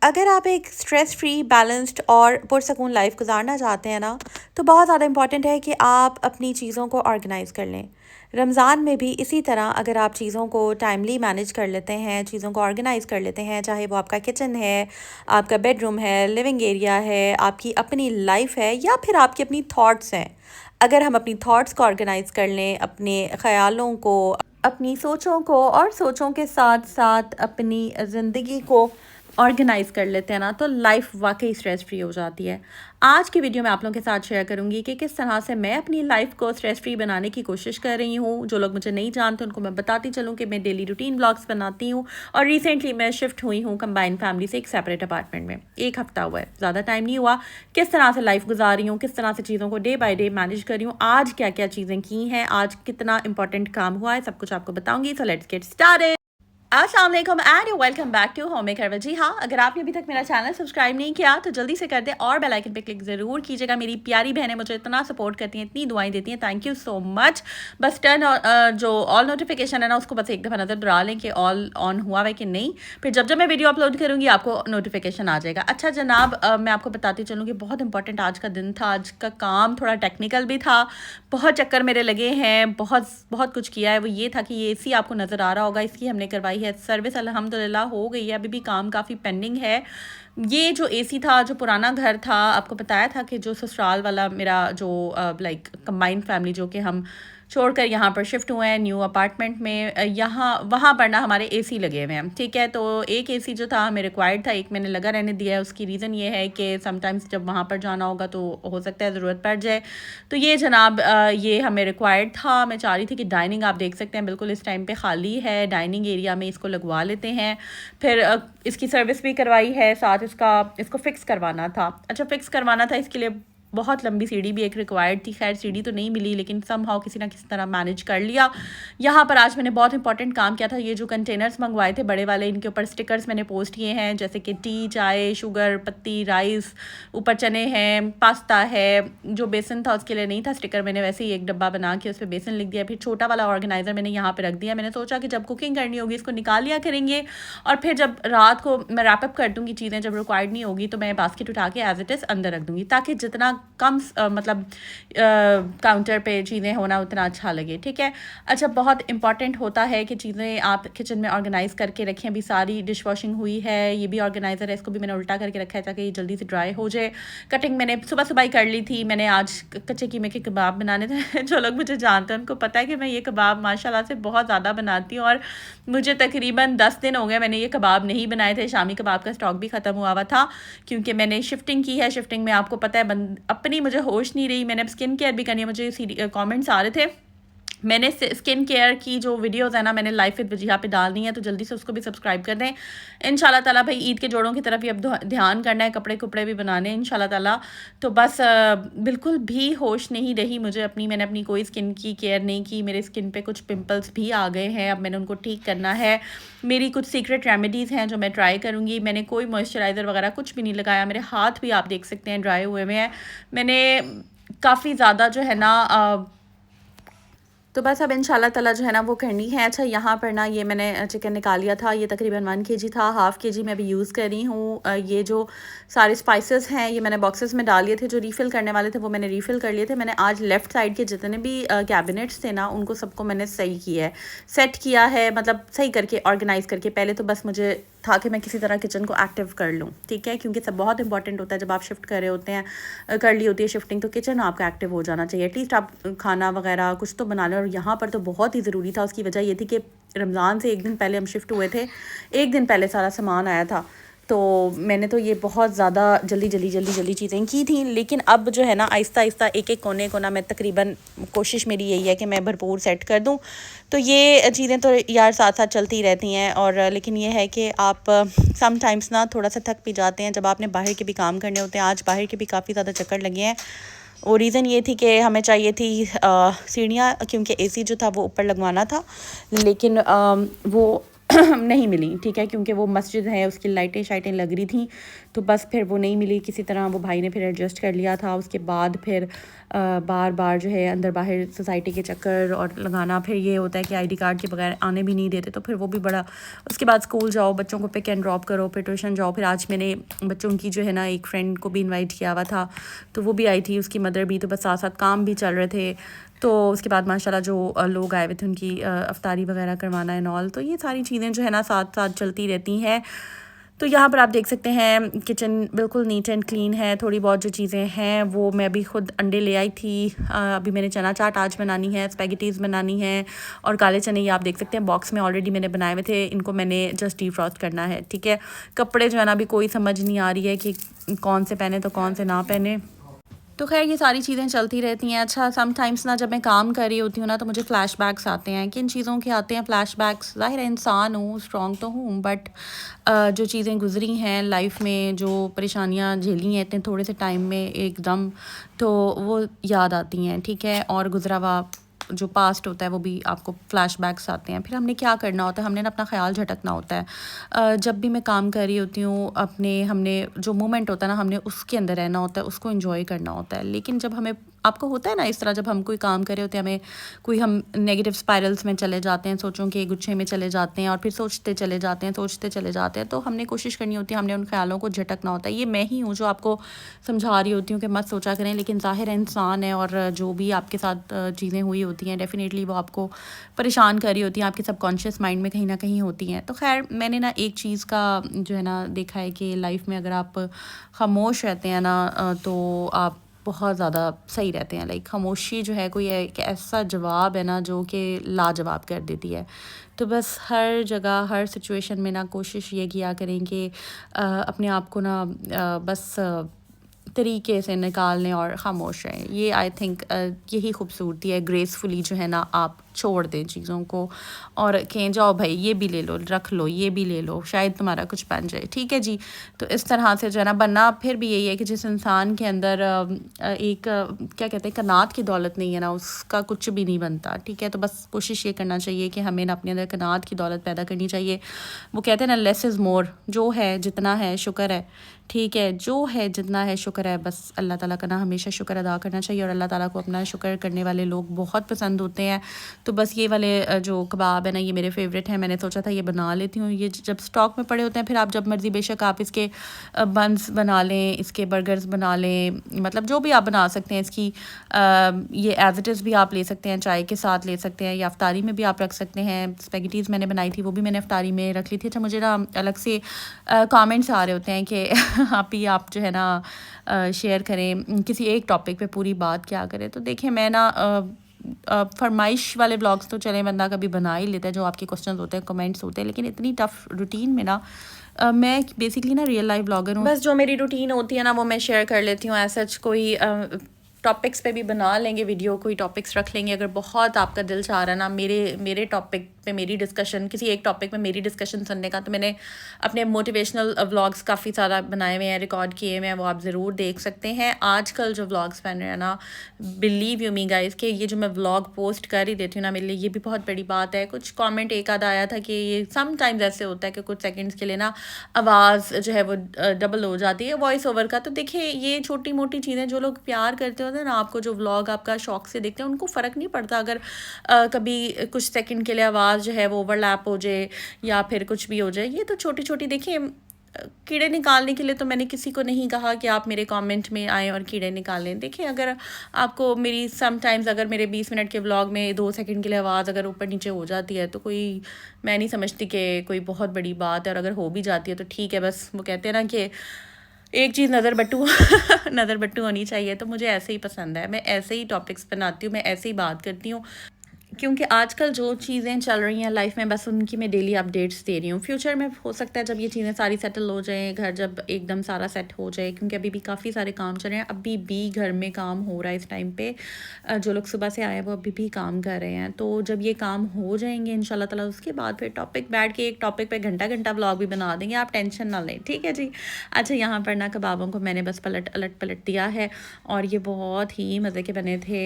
अगर आप एक स्ट्रेस फ्री बैलेंस्ड और पुरसकून लाइफ गुजारना चाहते हैं ना, तो बहुत ज़्यादा इम्पॉर्टेंट है कि आप अपनी चीज़ों को ऑर्गेनाइज़ कर लें। रमज़ान में भी इसी तरह अगर आप चीज़ों को टाइमली मैनेज कर लेते हैं, चीज़ों को ऑर्गेनाइज़ कर लेते हैं, चाहे वो आपका किचन है, आपका बेडरूम है, लिविंग एरिया है, आपकी अपनी लाइफ है, या फिर आपकी अपनी थॉट्स हैं। अगर हम अपनी थॉट्स को ऑर्गेनाइज़ कर लें, अपने ख़यालों को, अपनी सोचों को, और सोचों के साथ साथ अपनी ज़िंदगी को ऑर्गेनाइज कर लेते हैं ना, तो लाइफ वाकई स्ट्रेस फ्री हो जाती है। आज की वीडियो में आप लोगों के साथ शेयर करूंगी कि किस तरह से मैं अपनी लाइफ को स्ट्रेस फ्री बनाने की कोशिश कर रही हूँ। जो लोग मुझे नहीं जानते उनको मैं बताती चलूँ कि मैं डेली रूटीन ब्लॉग्स बनाती हूँ, और रिसेंटली मैं शिफ्ट हुई हूँ कंबाइंड फैमिली से एक सेपरेट अपार्टमेंट में। 1 हफ्ता हुआ है, ज़्यादा टाइम नहीं हुआ। किस तरह से लाइफ गुजार रही हूँ, किस तरह से चीज़ों को डे बाय डे मैनेज कर रही हूँ, आज क्या क्या चीज़ें की हैं, आज कितना इंपॉर्टेंट काम हुआ है, सब कुछ आपको बताऊंगी। So let's get started. अस्सलाम वालेकुम and welcome back to home maker. जी हाँ, अगर आपने अभी तक मेरा चैनल सब्सक्राइब नहीं किया तो जल्दी से कर दें और बेल आइकन पे क्लिक ज़रूर कीजिएगा। मेरी प्यारी बहनें मुझे इतना सपोर्ट करती हैं, इतनी दुआएं देती हैं, थैंक यू सो मच। बस जो ऑल नोटिफिकेशन है ना, उसको बस एक दफ़ा नज़र डरा लें कि ऑल ऑन हुआ है कि नहीं। फिर जब जब मैं वीडियो अपलोड करूँगी आपको नोटिफिकेशन आ जाएगा। अच्छा जनाब, मैं आपको बताती चलूँ कि बहुत इंपॉर्टेंट आज का दिन था। आज का काम थोड़ा टेक्निकल भी था, बहुत चक्कर मेरे लगे हैं, बहुत बहुत कुछ किया है। वो ये था कि ये AC आपको नज़र आ रहा होगा, इसकी हमने करवाई है सर्विस, अल्हम्दुलिल्लाह हो गई है। अभी भी काम काफ़ी पेंडिंग है। ये जो AC था, जो पुराना घर था, आपको बताया था कि जो ससुराल वाला मेरा जो लाइक कंबाइंड फैमिली जो कि हम छोड़कर यहाँ पर शिफ्ट हुए हैं न्यू अपार्टमेंट में, यहाँ वहाँ पर ना हमारे AC लगे हुए हैं, ठीक है। तो एक AC जो था हमें रिक्वायर्ड था, एक मैंने लगा रहने दिया है। उसकी रीज़न ये है कि समटाइम्स जब वहाँ पर जाना होगा तो हो सकता है ज़रूरत पड़ जाए। तो ये जनाब ये हमें रिक्वायर्ड था। मैं चाह रही थी कि डाइनिंग आप देख सकते हैं बिल्कुल इस टाइम पे खाली है, डाइनिंग एरिया में इसको लगवा लेते हैं। फिर इसकी सर्विस भी करवाई है, साथ इसको फिक्स करवाना था। अच्छा, फिक्स करवाना था, इसके लिए बहुत लंबी सीढ़ी भी एक रिक्वायर्ड थी। खैर सीढ़ी तो नहीं मिली, लेकिन समहाउ किसी ना किसी तरह मैनेज कर लिया। यहाँ पर आज मैंने बहुत इंपॉर्टेंट काम किया था। ये जो कंटेनर्स मंगवाए थे बड़े वाले, इनके ऊपर स्टिकर्स मैंने पोस्ट किए हैं, जैसे कि टी, चाय, शुगर, पत्ती, राइस, ऊपर चने हैं, पास्ता है। जो बेसन था उसके लिए नहीं था स्टिकर, मैंने वैसे ही एक डब्बा बना के उस पर बेसन लिख दिया। फिर छोटा वाला ऑर्गेनाइज़र मैंने यहाँ पर रख दिया। मैंने सोचा कि जब कुकिंग करनी होगी इसको निकाल लिया करेंगे, और फिर जब रात को मैं रैपअप कर दूँगी चीज़ें, जब रिक्वायर्ड नहीं होगी तो मैं बास्केट उठा के एज इट इज़ अंदर रख दूँगी, ताकि जितना कम मतलब काउंटर पे चीज़ें होना उतना अच्छा लगे, ठीक है। अच्छा, बहुत इंपॉर्टेंट होता है कि चीज़ें आप किचन में ऑर्गेनाइज़ करके रखें। अभी सारी डिश वॉशिंग हुई है, ये भी ऑर्गेनाइज़र है, इसको भी मैंने उल्टा करके रखा है ताकि ये जल्दी से ड्राई हो जाए। कटिंग मैंने सुबह सुबह ही कर ली थी। मैंने आज कच्चे कीमे के कबाब बनाने थे। जो लोग मुझे जानते हैं उनको पता है कि मैं ये कबाब माशाल्लाह से बहुत ज़्यादा बनाती हूँ, और मुझे तकरीबन 10 दिन हो गए मैंने ये कबाब नहीं बनाए थे। शामी कबाब का स्टॉक भी ख़त्म हुआ था क्योंकि मैंने शिफ्टिंग की है। शिफ्टिंग में आपको पता है अपनी मुझे होश नहीं रही। मैंने अब स्किन केयर भी करनी है, मुझे कमेंट्स आ रहे थे। मैंने स्किन केयर की जो वीडियोज़ है ना, मैंने लाइफ विद वजीहा पे डालनी है, तो जल्दी से उसको भी सब्सक्राइब कर दें। इंशाल्लाह ताला भाई ईद के जोड़ों की तरफ भी अब ध्यान करना है, कपड़े कुपड़े भी बनाने हैं इंशाल्लाह ताला। तो बस बिल्कुल भी होश नहीं रही मुझे अपनी, मैंने अपनी कोई स्किन की केयर नहीं की। मेरे स्किन पे कुछ पिंपल्स भी आ गए हैं, अब मैंने उनको ठीक करना है। मेरी कुछ सीक्रेट रेमेडीज़ हैं जो मैं ट्राई करूँगी। मैंने कोई मॉइस्चराइज़र वगैरह कुछ भी नहीं लगाया। मेरे हाथ भी आप देख सकते हैं ड्राई हुए हुए हैं। मैंने काफ़ी ज़्यादा जो है ना तो बस अब इंशाल्लाह ताला जो है ना वो करनी है। अच्छा, यहाँ पर ना ये मैंने चिकन निकाल लिया था, ये तकरीबन 1 kg था, हाफ़ kg मैं अभी यूज़ कर रही हूँ। ये जो सारे स्पाइसेस हैं ये मैंने बॉक्सेस में डाल लिए थे, जो रीफ़िल करने वाले थे वो मैंने रीफ़िल कर लिए थे। मैंने आज लेफ़्ट साइड के जितने भी कैबिनेट्स थे ना, उनको सबको मैंने सही किया है, सेट किया है, मतलब सही करके ऑर्गेनाइज़ करके। पहले तो बस मुझे था कि मैं किसी तरह किचन को एक्टिव कर लूँ, ठीक है, क्योंकि सब बहुत इंपॉर्टेंट होता है जब आप शिफ्ट कर रहे होते हैं, कर ली होती है शिफ्टिंग, तो किचन आपका एक्टिव हो जाना चाहिए। एटलीस्ट आप खाना वगैरह कुछ तो बना लें। और यहाँ पर तो बहुत ही ज़रूरी था। उसकी वजह ये थी कि रमज़ान से 1 दिन पहले हम शिफ्ट हुए थे, 1 दिन पहले सारा सामान आया था, तो मैंने तो ये बहुत ज़्यादा जल्दी चीज़ें की थी। लेकिन अब जो है ना आहिस्ता आहिस्ता एक एक कोने को ना मैं तकरीबन कोशिश मेरी यही है कि मैं भरपूर सेट कर दूं। तो ये चीज़ें तो यार साथ साथ चलती रहती हैं। और लेकिन ये है कि आप सम टाइम्स ना थोड़ा सा थक भी जाते हैं जब आपने बाहर के भी काम करने होते हैं। आज बाहर के भी काफ़ी ज़्यादा चक्कर लगे हैं। और रीज़न ये थी कि हमें चाहिए थी सीढ़ियाँ, क्योंकि AC जो था वो ऊपर लगवाना था, लेकिन वो नहीं मिली, ठीक है, क्योंकि वो मस्जिद है उसकी लाइटें शाइटें लग रही थी, तो बस फिर वो नहीं मिली। किसी तरह वो भाई ने फिर एडजस्ट कर लिया था। उसके बाद फिर बार बार जो है अंदर बाहर सोसाइटी के चक्कर और लगाना, फिर ये होता है कि आईडी कार्ड के बगैर आने भी नहीं देते, तो फिर वो भी बड़ा। उसके बाद स्कूल जाओ, बच्चों को पिक एंड ड्रॉप करो, फिर ट्यूशन जाओ। फिर आज मैंने बच्चों की जो है ना एक फ्रेंड को भी इन्वाइट किया हुआ था, तो वो भी आई थी, उसकी मदर भी, तो बस साथ साथ काम भी चल रहे थे। तो उसके बाद माशाल्लाह जो लोग आए हुए थे उनकी अफ्तारी वगैरह करवाना एंड ऑल, तो ये सारी चीज़ें जो है ना साथ साथ चलती रहती हैं। तो यहाँ पर आप देख सकते हैं किचन बिल्कुल नीट एंड क्लीन है। थोड़ी बहुत जो चीज़ें हैं वो मैं भी खुद अंडे ले आई थी। अभी मैंने चना चाट आज बनानी है, स्पैगेटीज़ बनानी है, और काले चने ये आप देख सकते हैं बॉक्स में ऑलरेडी मैंने बनाए हुए थे, इनको मैंने जस्ट डीफ्रॉस्ट करना है, ठीक है। कपड़े जो है ना अभी कोई समझ नहीं आ रही है कि कौन से पहने तो कौन से ना पहने। तो खैर ये सारी चीज़ें चलती रहती हैं। अच्छा, समटाइम्स ना जब मैं काम कर रही होती हूँ ना तो मुझे फ़्लैशबैक्स आते हैं। किन चीज़ों के आते हैं फ़्लैशबैक्स? ज़ाहिर है इंसान हूँ, स्ट्रॉन्ग तो हूँ, बट जो चीज़ें गुज़री हैं लाइफ में, जो परेशानियाँ झेली हैं इतने थोड़े से टाइम में एकदम, तो वो याद आती हैं, ठीक है। और गुज़रा हुआ जो पास्ट होता है वो भी आपको फ्लैशबैक्स आते हैं। फिर हमने क्या करना होता है, हमने ना अपना ख्याल झटकना होता है। जब भी मैं काम कर रही होती हूँ अपने, हमने जो मोमेंट होता है ना हमने उसके अंदर रहना होता है, उसको एंजॉय करना होता है। लेकिन जब हमें, आपको होता है ना इस तरह, जब हम कोई काम कर रहे होते हैं हमें कोई, हम नेगेटिव स्पाइरल्स में चले जाते हैं, सोचों के गुच्छे में चले जाते हैं और फिर सोचते चले जाते हैं, सोचते चले जाते हैं। तो हमने कोशिश करनी होती है, हमने उन ख्यालों को झटकना होता है। ये मैं ही हूँ जो आपको समझा रही होती हूँ कि मत सोचा करें, लेकिन ज़ाहिर है इंसान है, और जो भी आपके साथ चीज़ें हुई होती हैं डेफ़िनेटली वो आपको परेशान कर रही होती हैं, आपके सबकॉन्शियस माइंड में कहीं ना कहीं होती हैं। तो खैर मैंने ना एक चीज़ का जो है ना देखा है कि लाइफ में अगर आप खामोश रहते हैं ना तो आप बहुत ज़्यादा सही रहते हैं। लाइक खामोशी जो है कोई एक ऐसा जवाब है ना जो कि लाजवाब कर देती है। तो बस हर जगह हर सिचुएशन में ना कोशिश ये किया करें कि अपने आप को ना बस तरीके से निकालने और ख़ामोश रहें। ये आई थिंक यही खूबसूरती है, ग्रेसफुली जो है ना आप छोड़ दें चीज़ों को और कहें जाओ भाई ये भी ले लो, रख लो, ये भी ले लो, शायद तुम्हारा कुछ बन जाए, ठीक है जी। तो इस तरह से जो है ना बनना, फिर भी यही है कि जिस इंसान के अंदर एक क्या कहते हैं कनात की दौलत नहीं है ना, उसका कुछ भी नहीं बनता, ठीक है। तो बस कोशिश ये करना चाहिए कि हमें ना अपने अंदर कनात की दौलत पैदा करनी चाहिए। वो कहते हैं ना लेस इज़ मोर, जो है जितना है शुक्र है, ठीक है, जो है जितना है शुक्र है। बस अल्लाह ताला का ना हमेशा शुक्र अदा करना चाहिए, और अल्लाह ताला को अपना शुक्र करने वाले लोग बहुत पसंद होते हैं। तो बस ये वाले जो कबाब है ना ये मेरे फेवरेट हैं, मैंने सोचा था ये बना लेती हूँ। ये जब स्टॉक में पड़े होते हैं फिर आप जब मर्ज़ी बेशक आप इसके बंस बना लें, इसके बर्गर्स बना लें, मतलब जो भी आप बना सकते हैं इसकी। ये एज इट इज़ भी आप ले सकते हैं, चाय के साथ ले सकते हैं, या अफ्तारी में भी आप रख सकते हैं। स्पेगेटीज़ मैंने बनाई थी वो भी मैंने अफ्तारी में रख ली थी। अच्छा, मुझे ना अलग से कमेंट्स आ रहे होते हैं कि आप जो है ना शेयर करें किसी एक टॉपिक पे पूरी बात क्या करें। तो देखिए मैं ना फरमाइश वाले ब्लॉग्स तो चले बंदा कभी बना ही लेता है, जो आपके क्वेश्चंस होते हैं, कमेंट्स होते हैं, लेकिन इतनी टफ रूटीन में ना मैं बेसिकली ना रियल लाइफ ब्लॉगर हूँ। बस जो मेरी रूटीन होती है ना वो मैं शेयर कर लेती हूँ। ऐसा कोई टॉपिक्स पे भी बना लेंगे वीडियो, कोई टॉपिक्स रख लेंगे अगर बहुत आपका दिल चाह रहा है ना मेरे टॉपिक पे मेरी डिस्कशन, किसी एक टॉपिक पे मेरी डिस्कशन सुनने का। तो मैंने अपने मोटिवेशनल व्लॉग्स काफ़ी सारा बनाए हुए हैं, रिकॉर्ड किए हुए हैं, वो आप ज़रूर देख सकते हैं। आजकल जो व्लॉग्स बन रहे हैं ना, बिलीव यू मी गाइस कि ये जो मैं व्लॉग पोस्ट कर ही देती हूँ ना, मेरे लिए ये भी बहुत बड़ी बात है। कुछ कमेंट एक आधा आया था कि ये समटाइम्स ऐसे होता है कि कुछ सेकंड्स के लिए ना आवाज़ जो है वो डबल हो जाती है वॉइस ओवर का। तो देखिए ये छोटी मोटी चीज़ें, जो लोग प्यार करते होते हैं ना आपको, जो व्लॉग आपका शौक से देखते हैं, उनको फ़र्क नहीं पड़ता अगर कभी कुछ सेकंड के लिए आवाज़ जो है वो ओवरलैप हो जाए या फिर कुछ भी हो जाए। ये तो छोटी छोटी, देखिए कीड़े निकालने के लिए तो मैंने किसी को नहीं कहा कि आप मेरे कमेंट में आएँ और कीड़े निकालें। देखिए अगर आपको मेरी समटाइम्स अगर मेरे 20 मिनट के व्लॉग में 2 सेकंड के लिए आवाज़ अगर ऊपर नीचे हो जाती है तो कोई, मैं नहीं समझती कि कोई बहुत बड़ी बात है, और अगर हो भी जाती है तो ठीक है। बस वो कहते हैं ना कि एक चीज़ नज़र बट्टू नज़र बट्टू होनी चाहिए। तो मुझे ऐसे ही पसंद है, मैं ऐसे ही टॉपिक्स बनाती हूँ, मैं ऐसे ही बात करती हूँ, क्योंकि आजकल जो चीज़ें चल रही हैं लाइफ में बस उनकी मैं डेली अपडेट्स दे रही हूँ। फ्यूचर में हो सकता है जब ये चीज़ें सारी सेटल हो जाएं, घर जब एकदम सारा सेट हो जाए, क्योंकि अभी भी काफ़ी सारे काम चल रहे हैं, अभी भी घर में काम हो रहा है इस टाइम पे। जो लोग सुबह से आए हैं वो अभी भी काम कर रहे हैं। तो जब ये काम हो जाएंगे इंशाल्लाह ताला, उसके बाद फिर टॉपिक बैठ के एक टॉपिक पे घंटा घंटा व्लॉग भी बना देंगे, आप टेंशन ना लें, ठीक है जी। अच्छा, यहाँ पर ना कबाबों को मैंने बस पलट दिया है, और ये बहुत ही मज़े के बने थे।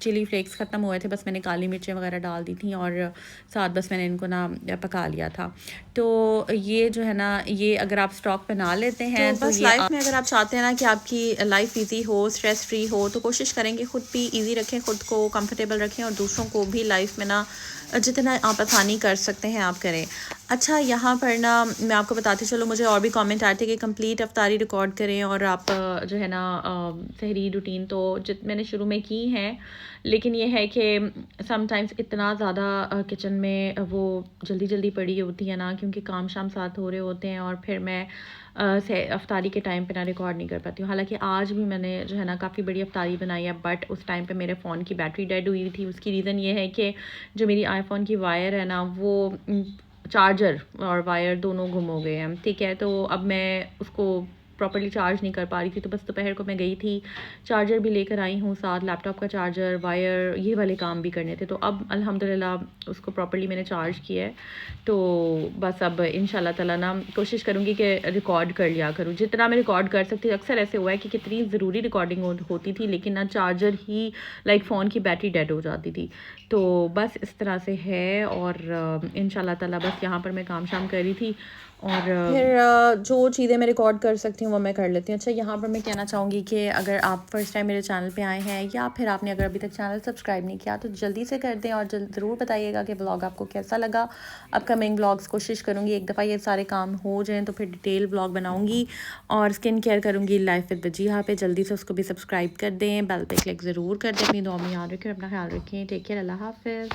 चिली फ्लेक्स ख़त्म हुए थे, बस मैंने काली मिर्च मिर्चें वगैरह डाल दी थी और साथ बस मैंने इनको ना पका लिया था। तो ये जो है ना, ये अगर आप स्टॉक बना लेते हैं तो बस लाइफ में अगर आप चाहते हैं ना कि आपकी लाइफ इजी हो, स्ट्रेस फ्री हो, तो कोशिश करेंगे ख़ुद भी इजी रखें, ख़ुद को कंफर्टेबल रखें और दूसरों को भी लाइफ में ना जितना आप आसानी कर सकते हैं आप करें। अच्छा, यहाँ पर ना मैं आपको बताती चलो, मुझे और भी कमेंट आए थे कि कंप्लीट अफ्तारी रिकॉर्ड करें और आप जो है ना सहरी रूटीन तो मैंने शुरू में की है, लेकिन ये है कि समटाइम्स इतना ज़्यादा किचन में वो जल्दी जल्दी पड़ी होती है ना, क्योंकि काम शाम साथ हो रहे होते हैं और फिर मैं अफ्तारी के टाइम पे ना रिकॉर्ड नहीं कर पाती हूँ। हालांकि आज भी मैंने जो है ना काफ़ी बड़ी अफ्तारी बनाई है, बट उस टाइम पे मेरे फ़ोन की बैटरी डेड हुई थी। उसकी रीज़न ये है कि जो मेरी आईफोन की वायर है ना, वो चार्जर और वायर दोनों गुम हो गए हैं, ठीक है। तो अब मैं उसको प्रॉपर्ली चार्ज नहीं कर पा रही थी, तो बस दोपहर को मैं गई थी, चार्जर भी लेकर आई हूँ साथ, लैपटॉप का चार्जर, वायर, ये वाले काम भी करने थे। तो अब अल्हम्दुलिल्लाह उसको प्रॉपर्ली मैंने चार्ज किया है। तो बस अब इंशाल्लाह ताला ना कोशिश करूँगी कि रिकॉर्ड कर लिया करूँ जितना मैं रिकॉर्ड कर सकती हूँ। अक्सर ऐसे हुआ है कि कितनी ज़रूरी रिकॉर्डिंग होती थी, लेकिन ना चार्जर ही लाइक फ़ोन की बैटरी डेड हो जाती थी। तो बस इस तरह से है और इंशाल्लाह ताला बस यहाँ पर मैं काम शाम कर रही थी और फिर जो चीज़ें मैं रिकॉर्ड कर सकती हूँ वो मैं कर लेती हूँ। अच्छा, यहाँ पर मैं कहना चाहूँगी कि अगर आप फर्स्ट टाइम मेरे चैनल पे आए हैं या फिर आपने अगर अभी तक चैनल सब्सक्राइब नहीं किया तो जल्दी से कर दें और ज़रूर बताइएगा कि व्लॉग आपको कैसा लगा। अपकमिंग व्लॉग्स कोशिश करूँगी एक दफ़ा ये सारे काम हो जाएँ तो फिर डिटेल व्लॉग बनाऊँगी और स्किन केयर करूँगी लाइफ विद वजीहा पे। जल्दी से उसको भी सब्सक्राइब कर दें, बेल पे क्लिक ज़रूर कर दें। अपनी दुआ में याद रखें, अपना ख्याल रखें। टेक केयर, अल्लाह हाफ़िज़।